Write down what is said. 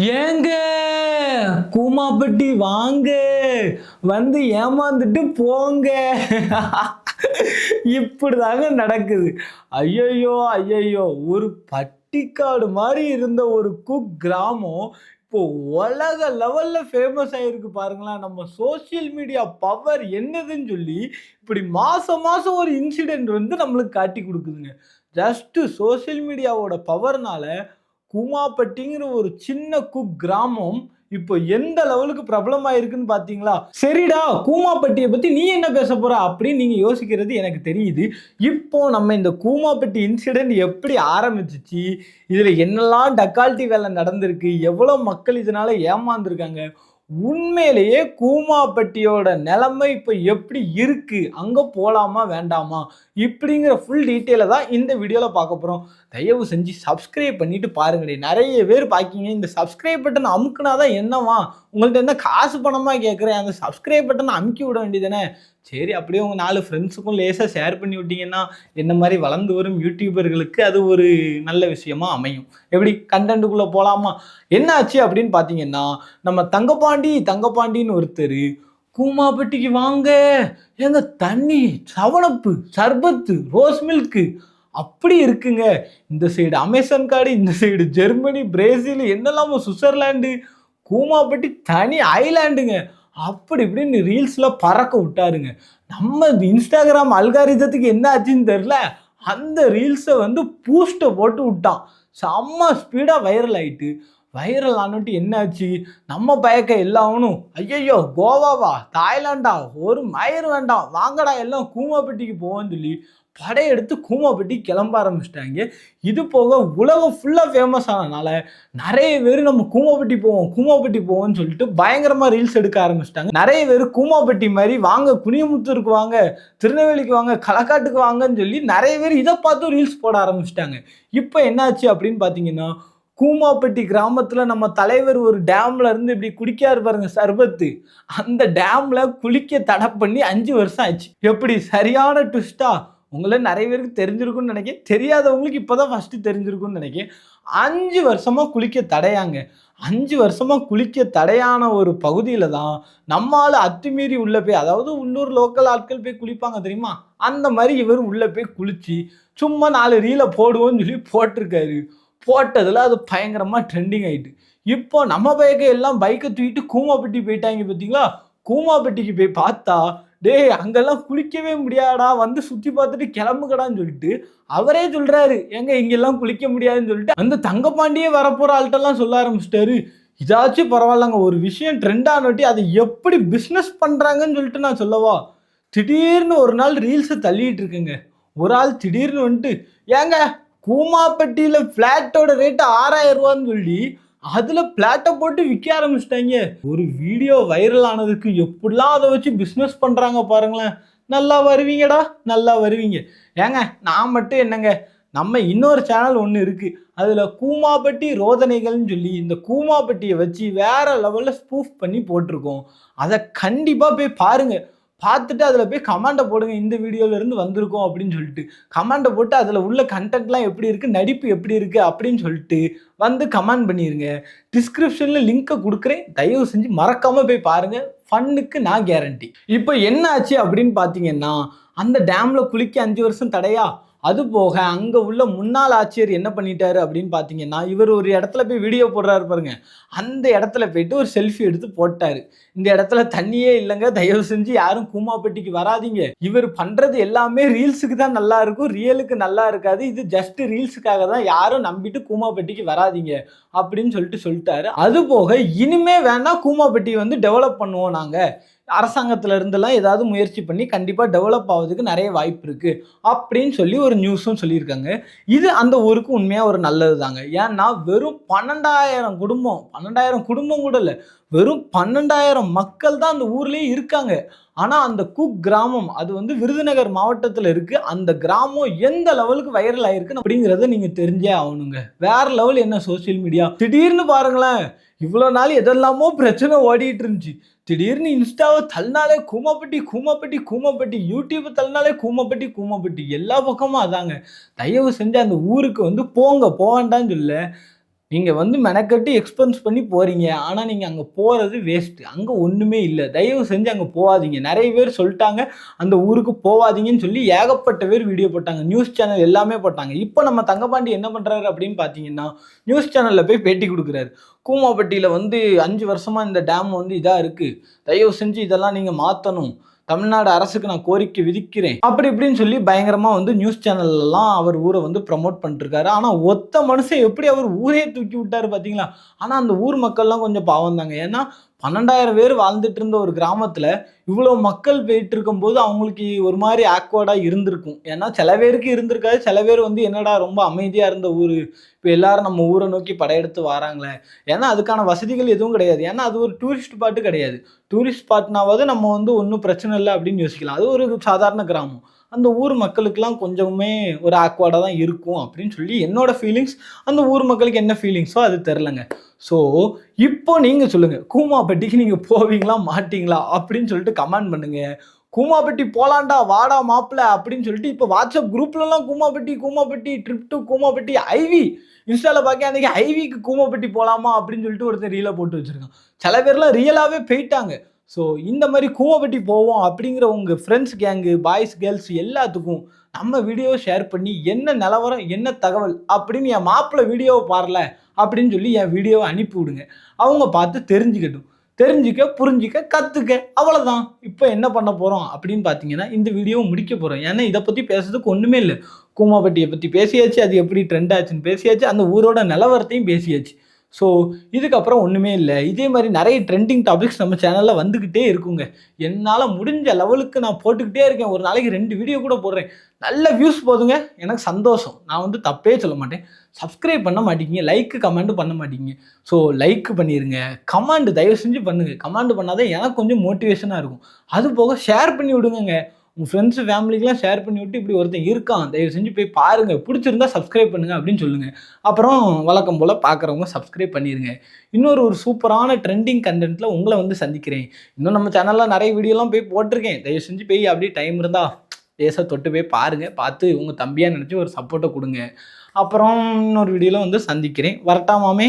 ஏங்க கூமாப்பட்டி வாங்க வந்து ஏமாந்துட்டு போங்க. இப்படிதாங்க நடக்குது. ஐயையோ ஐயையோ, ஒரு பட்டிக்காடு மாதிரி இருந்த ஒரு கிராமம் இப்போ உலக லெவல்ல ஃபேமஸ் ஆயிருக்கு பாருங்களேன். நம்ம சோசியல் மீடியா பவர் என்னதுன்னு சொல்லி இப்படி மாசம் மாசம் ஒரு இன்சிடென்ட் வந்து நம்மளுக்கு காட்டி கொடுக்குதுங்க. ஜஸ்ட் சோசியல் மீடியாவோட பவர்னால கூமாப்பட்டிங்கிற ஒரு சின்ன கிராமம் இப்போ எந்த லெவலுக்கு பிரபலமாயிருக்குன்னு பாத்தீங்களா? சரிடா, கூமாப்பட்டிய பத்தி நீ என்ன பேச போற அப்படின்னு நீங்க யோசிக்கிறது எனக்கு தெரியுது. இப்போ நம்ம இந்த கூமாப்பட்டி இன்சிடென்ட் எப்படி ஆரம்பிச்சுச்சு, இதுல என்னெல்லாம் டக்கால்ட்டி வேலை நடந்திருக்கு, எவ்வளவு மக்கள் இதனால ஏமாந்துருக்காங்க, உண்மையிலேயே கூமாப்பட்டியோட நிலைமை இப்ப எப்படி இருக்கு, அங்க போலாமா வேண்டாமா இப்படிங்கிற ஃபுல் டீட்டெயிலை தான் இந்த வீடியோல பார்க்க போறோம். தயவு செஞ்சு சப்ஸ்கிரைப் பண்ணிட்டு பாருங்கடே. நிறைய பேர் பாக்கீங்க, இந்த சப்ஸ்கிரைப் பட்டன் அமுக்குனாதான் என்னவா, உங்கள்ட்ட என்ன காசு பணமா கேட்குறேன், அந்த சப்ஸ்கிரைப் பட்டன் அமுக்கி விட வேண்டியதானே. சரி, அப்படியே உங்க 4 ஃப்ரெண்ட்ஸுக்கும் லேசா ஷேர் பண்ணி விட்டீங்கன்னா என்ன மாதிரி வளர்ந்து வரும் யூடியூபர்களுக்கு அது ஒரு நல்ல விஷயமா அமையும். எப்படி கண்டென்ட்டுக்குள்ள போலாமா? என்ன ஆச்சு அப்படின்னு பாத்தீங்கன்னா, நம்ம தங்கப்பாண்டின்னு ஒருத்தர் கூமாப்பட்டிக்கு வாங்க, ஏங்க தண்ணி, சவனப்பு, சர்பத்து, ரோஸ் மில்க் அப்படி இருக்குங்க. இந்த சைடு அமேசான் காடு, இந்த சைடு ஜெர்மனி, பிரேசில், என்னெல்லாமோ சுவிட்சர்லாந்து, கூமாப்பட்டி தனி ஐலாண்டுங்க. அப்படி இப்படின்னு ரீல்ஸ்ல பறக்க விட்டாருங்க. நம்ம இன்ஸ்டாகிராம் அல்காரிதத்துக்கு என்ன ஆச்சுன்னு தெரியல, அந்த ரீல்ஸை வந்து பூஸ்ட்டை போட்டு விட்டான். செம்ம ஸ்பீடா வைரல் ஆயிட்டு, வைரல் ஆனட்டு என்னாச்சு, நம்ம பயக்க எல்லாவனும் ஐயையோ கோவாவா தாய்லாண்டா ஒரு மயிர் வேண்டாம் வாங்கடா எல்லாம் கூமாப்பட்டிக்கு போவோம்னு சொல்லி படையெடுத்து கூமாப்பட்டி கிளம்ப ஆரம்பிச்சிட்டாங்க. இது போக உலகம் ஃபுல்லா ஃபேமஸ் ஆனதுனால நிறைய பேர் நம்ம கூமாப்பட்டி போவோம்னு சொல்லிட்டு பயங்கரமா ரீல்ஸ் எடுக்க ஆரம்பிச்சிட்டாங்க. நிறைய பேர் கூமாப்பட்டி மாதிரி வாங்க குனியமுத்தூருக்கு வாங்க, திருநெல்வேலிக்கு வாங்க, களக்காட்டுக்கு வாங்கன்னு சொல்லி நிறைய பேர் இதை பார்த்து ரீல்ஸ் போட ஆரம்பிச்சிட்டாங்க. இப்போ என்னாச்சு அப்படின்னு பார்த்தீங்கன்னா, கூமாப்பட்டி கிராமத்துல நம்ம தலைவர் ஒரு டேம்ல இருந்து இப்படி குடிக்காரு பாருங்க சர்பத்து, அந்த டேம்ல குளிக்க தடை பண்ணி 5 வருஷம் ஆச்சு. எப்படி சரியான ட்விஸ்டா? உங்களை நிறைய பேருக்கு தெரிஞ்சிருக்கும்னு நினைக்கிறேன், தெரியாதவங்களுக்கு இப்பதான் ஃபர்ஸ்ட் தெரிஞ்சிருக்கும்னு நினைக்கிறேன். 5 வருஷமா குளிக்க தடையாங்க. 5 வருஷமா குளிக்க தடையான ஒரு பகுதியில தான் நம்மால அத்துமீறி உள்ள போய், அதாவது உள்ளூர் லோக்கல் ஆட்கள் போய் குளிப்பாங்க தெரியுமா, அந்த மாதிரி இவர் உள்ள போய் குளிச்சு சும்மா 4 ரீலை போடுவோம்னு சொல்லி போட்டிருக்காரு. போட்டதுல அது பயங்கரமா ட்ரெண்டிங் ஆயிட்டு, இப்போ நம்ம பைக்கை எல்லாம் பைக்கை தூக்கிட்டு கூமாப்பட்டி போயிட்டாங்க பார்த்தீங்களா. கூமாப்பட்டிக்கு போய் பார்த்தா, டேய் அங்கெல்லாம் குளிக்கவே முடியாடா, வந்து சுத்தி பார்த்துட்டு கிளம்புக்கடான்னு சொல்லிட்டு அவரே சொல்றாரு, எங்க இங்கெல்லாம் குளிக்க முடியாதுன்னு சொல்லிட்டு அந்த தங்கப்பாண்டியே வரப்போற ஆள்கிட்டலாம் சொல்ல ஆரம்பிச்சிட்டாரு. இதாச்சும் பரவாயில்லங்க, ஒரு விஷயம் ட்ரெண்ட் ஆனட்டி அதை எப்படி பிஸ்னஸ் பண்றாங்கன்னு சொல்லிட்டு நான் சொல்லவா. திடீர்னு ஒரு நாள் ரீல்ஸை தள்ளிட்டு இருக்குங்க, ஒரு ஆள் திடீர்னு வந்துட்டு, ஏங்க கூமாப்பட்டியில பிளாட்டோட ரேட்டு 6000 ரூபான்னு சொல்லி அதுல பிளாட்டை போட்டு விற்க ஆரம்பிச்சிட்டாங்க. ஒரு வீடியோ வைரல் ஆனதுக்கு எப்படிலாம் அதை வச்சு பிஸ்னஸ் பண்றாங்க பாருங்களேன். நல்லா வருவீங்கடா, நல்லா வருவீங்க. ஏங்க நான் மட்டும் என்னங்க, நம்ம இன்னொரு சேனல் ஒன்று இருக்கு, அதுல கூமாப்பட்டி ரோதனைகள்னு சொல்லி இந்த கூமாப்பட்டியை வச்சு வேற லெவல்ல ஸ்பூஃப் பண்ணி போட்டிருக்கோம். அதை கண்டிப்பா போய் பாருங்க. பார்த்துட்டு அதில் போய் கமெண்ட்டை போடுங்க, இந்த வீடியோலேருந்து வந்திருக்கோம் அப்படின்னு சொல்லிட்டு கமெண்ட்டை போட்டு அதில் உள்ள கண்டென்ட்லாம் எப்படி இருக்குது, நடிப்பு எப்படி இருக்குது அப்படின்னு சொல்லிட்டு வந்து கமெண்ட் பண்ணிடுங்க. டிஸ்கிரிப்ஷனில் லிங்க்கை கொடுக்குறேன், தயவு செஞ்சு மறக்காமல் போய் பாருங்கள். ஃபன்னுக்கு நான் கேரண்டி. இப்போ என்ன ஆச்சு அப்படின்னு பார்த்தீங்கன்னா, அந்த டேமில் குளிக்க 5 வருஷம் தடையா, அது போக அங்க உள்ள முன்னாள் ஆட்சியர் என்ன பண்ணிட்டாரு அப்படின்னு பாத்தீங்கன்னா, இவர் ஒரு இடத்துல போய் வீடியோ போடுறாரு பாருங்க, அந்த இடத்துல போயிட்டு ஒரு செல்ஃபி எடுத்து போட்டாரு. இந்த இடத்துல தண்ணியே இல்லைங்க, தயவு செஞ்சு யாரும் கூமாப்பட்டிக்கு வராதீங்க, இவர் பண்றது எல்லாமே ரீல்ஸுக்கு தான் நல்லா இருக்கும், ரியலுக்கு நல்லா இருக்காது, இது ஜஸ்ட் ரீல்ஸுக்காக தான், யாரும் நம்பிட்டு கூமாப்பட்டிக்கு வராதீங்க அப்படின்னு சொல்லிட்டாரு. அது போக இனிமே வேணா கூமாப்பட்டி வந்து டெவலப் பண்ணுவோம் நாங்க, அரசாங்கத்துல இருந்தெல்லாம் ஏதாவது முயற்சி பண்ணி கண்டிப்பா டெவலப் ஆவதுக்கு நிறைய வாய்ப்பு இருக்கு அப்படின்னு சொல்லி ஒரு நியூஸும் சொல்லியிருக்காங்க. இது அந்த ஊருக்கு உண்மையா ஒரு நல்லது தாங்க. ஏன்னா வெறும் 12,000 குடும்பம் கூட இல்லை, வெறும் 12,000 மக்கள் தான் அந்த ஊர்லயே இருக்காங்க. ஆனா அந்த கிராமம் அது வந்து விருதுநகர் மாவட்டத்துல இருக்கு. அந்த கிராமம் எந்த லெவலுக்கு வைரல் ஆயிருக்கு அப்படிங்கறத நீங்க தெரிஞ்சே ஆகணுங்க. வேற லெவல் என்ன சோசியல் மீடியா. திடீர்னு பாருங்களேன், இவ்வளவு நாள் எதெல்லாமோ பிரச்சனை ஓடிட்டு இருந்துச்சு, திடீர்னு இன்ஸ்டாவை தள்ளினாலே கூமாப்பட்டி, யூடியூப் தள்ளினாலே கூமாப்பட்டி, எல்லா பக்கமும் அதாங்க. தயவு செஞ்சு அந்த ஊருக்கு வந்து போக வேண்டாம்னு சொல்ல, நீங்க வந்து மெனக்கட்டு எக்ஸ்பென்ஸ் பண்ணி போறீங்க. ஆனா, நீங்க அங்க போறது வேஸ்ட். அங்க ஒண்ணுமே இல்ல. தயவு செஞ்சு அங்க போவாதீங்க. நெறைய பேர் சொல்ட்டாங்க, அந்த ஊருக்கு போவாதீங்கன்னு சொல்லி ஏகப்பட்ட பேர் வீடியோ போட்டாங்க. நியூஸ் சேனல் எல்லாமே போட்டாங்க. இப்ப நம்ம தங்கபாண்டி என்ன பண்றாரு அப்படின்னு பார்த்தீங்கன்னா, நியூஸ் சேனல்ல போய் பேட்டி குடுக்குறாரு. கூமாப்பட்டியில வந்து 5 வருஷமா இந்த டேம் வந்து இதா இருக்கு. தயவு செஞ்சு இதெல்லாம் நீங்க மாத்தணும். தமிழ்நாடு அரசுக்கு நான் கோரிக்கை விதிக்கிறேன். அப்படி இப்படின்னு சொல்லி பயங்கரமா வந்து நியூஸ் சேனல்லலாம் அவர் ஊர வந்து ப்ரமோட் பண்ணிட்டுருக்காரு. ஆனா ஒத்த மனுஷன் எப்படி அவர் ஊரே தூக்கி விட்டாரு பார்த்தீங்களா? ஆனா அந்த ஊர் மக்கள்லாம் கொஞ்சம் பாவம் தாங்க. ஏன்னா 12,000 பேர் வாழ்ந்துட்டு இருந்த ஒரு கிராமத்துல, இவ்வளோ மக்கள் போயிட்டு இருக்கும்போது அவங்களுக்கு ஒரு மாரி ஆக்வர்டா இருந்திருக்கும். ஏன்னா சில பேருக்கு இருந்திருக்காது. சில பேர் வந்து என்னடா ரொம்ப அமைதியா இருந்த ஊரு. இப்ப எல்லாரும் நம்ம ஊர நோக்கி படையெடுத்து வாராங்களே! ஏன்னா அதுக்கான வசதிகள் எதுவும் கிடையாது. ஏன்னா அது ஒரு டூரிஸ்ட் ஸ்பாட் கிடையாது. டூரிஸ்ட் ஸ்பாட்னாவது நம்ம வந்து ஒண்ணும் பிரச்சனை இல்ல அப்படின்னு யோசிக்கலாம். அது ஒரு சாதாரண கிராமம். அந்த ஊர் மக்களுக்கெல்லாம் கொஞ்சமே ஒரு ஆக்வர்டா தான் இருக்கும் அப்படின்னு சொல்லி என்னோட ஃபீலிங்ஸ். அந்த ஊர் மக்களுக்கு என்ன ஃபீலிங்ஸோ அது தெரியலங்க. ஸோ, இப்போ நீங்க சொல்லுங்க. கூமாப்பட்டிக்கு நீங்க போவீங்களா? மாட்டீங்களா? அப்படின்னு சொல்லிட்டு கமெண்ட் பண்ணுங்க. கூமாப்பட்டி போலான்டா, வாடா மாப்ள அப்படின்னு சொல்லிட்டு இப்ப வாட்ஸ்அப் குரூப்லலாம் கூமாப்பட்டி, கூமாப்பட்டி, ட்ரிப் டூ கூமாப்பட்டி, ஐவி இன்ஸ்டால பாக்கேன் அன்னைக்கு ஐவிக்கு கூமாப்பட்டி போலாமா அப்படின்னு சொல்லிட்டு ஒருத்தன் ரீல போட்டு வச்சிருக்கான். சில பேர்லாம் ரியலாவே போயிட்டாங்க. ஸோ, இந்த மாரி கூமாப்பட்டி போவோம் அப்படிங்கிற உங்க ஃப்ரெண்ட்ஸ் கேங்கு, பாய்ஸ், கேர்ள்ஸ் எல்லாத்துக்கும் நம்ம வீடியோவ ஷேர் பண்ணி என்ன நிலவரம், என்ன தகவல் அப்படின்னு என் மாப்ள வீடியோவ பாருல அப்படின்னு சொல்லி என் வீடியோவ அனுப்பி விடுங்க. அவங்க பார்த்து தெரிஞ்சுக்கட்டும். தெரிஞ்சுக்க, புரிஞ்சுக்க, கத்துக்க அவ்வளோதான். இப்ப என்ன பண்ண போறோம் அப்படின்னு பார்த்தீங்கன்னா, இந்த வீடியோவ முடிக்க போறோம். ஏன்னா இத பத்தி பேசுறதுக்கு ஒண்ணுமே இல்ல. கூமாப்பட்டிய பத்தி பேசியாச்சு. அது எப்படி ட்ரெண்ட் ஆச்சுன்னு பேசியாச்சு. அந்த ஊரோட நிலவரத்தையும் பேசியாச்சு. ஸோ, இதுக்கப்புறம் ஒண்ணுமே இல்ல. இதே மாரி நெறைய ட்ரெண்டிங் டாபிக்ஸ் நம்ம சேனல்ல வந்துகிட்டே இருக்குங்க. என்னால முடிஞ்ச லெவலுக்கு நான் போட்டுக்கிட்டே இருக்கேன். ஒரு நாளைக்கு 2 வீடியோ கூட போடுறேன். நல்ல வியூஸ் போதுங்க. எனக்கு சந்தோஷம். நான் வந்து தப்பே சொல்ல மாட்டேன். சப்ஸ்கிரைப் பண்ண மாட்டேங்கிறீங்க. லைக், கமெண்ட் பண்ண மாட்டேங்கிறீங்க. ஸோ, லைக் பண்ணிருங்க. கமெண்ட் தயவு செஞ்சு பண்ணுங்க. கமெண்ட் பண்ணா தான் எனக்கு கொஞ்சம் மோட்டிவேஷனா இருக்கும். அது போக ஷேர் பண்ணி விடுங்கங்க. உங்க ஃப்ரெண்ட்ஸ், ஃபேமிலிக்குலாம் ஷேர் பண்ணி விட்டு, இப்படி ஒருத்தன் இருக்கான். தயவு செஞ்சு போய் பாருங்க. புடிச்சிருந்தா சப்ஸ்கிரைப் பண்ணுங்க அப்படின்னு சொல்லுங்க. அப்புறம் வழக்கம் போல பார்க்குறவங்க சப்ஸ்கிரைப் பண்ணிருங்க. இன்னொரு ஒரு சூப்பரான ட்ரெண்டிங் கன்டென்ட்ல உங்கள வந்து சந்திக்கிறேன். இன்னும் நம்ம சேனல்ல நெறைய வீடியோலாம் போய் போட்டுருக்கேன். தயவு செஞ்சு போய் அப்படியே டைம் இருந்தா லேசா தொட்டு போய் பாருங்க. பார்த்து உங்க தம்பியா நெனச்சு ஒரு சப்போர்ட்ட குடுங்க. அப்புறம் இன்னொரு வீடியோல வந்து சந்திக்கிறேன். வரட்டா மாமே?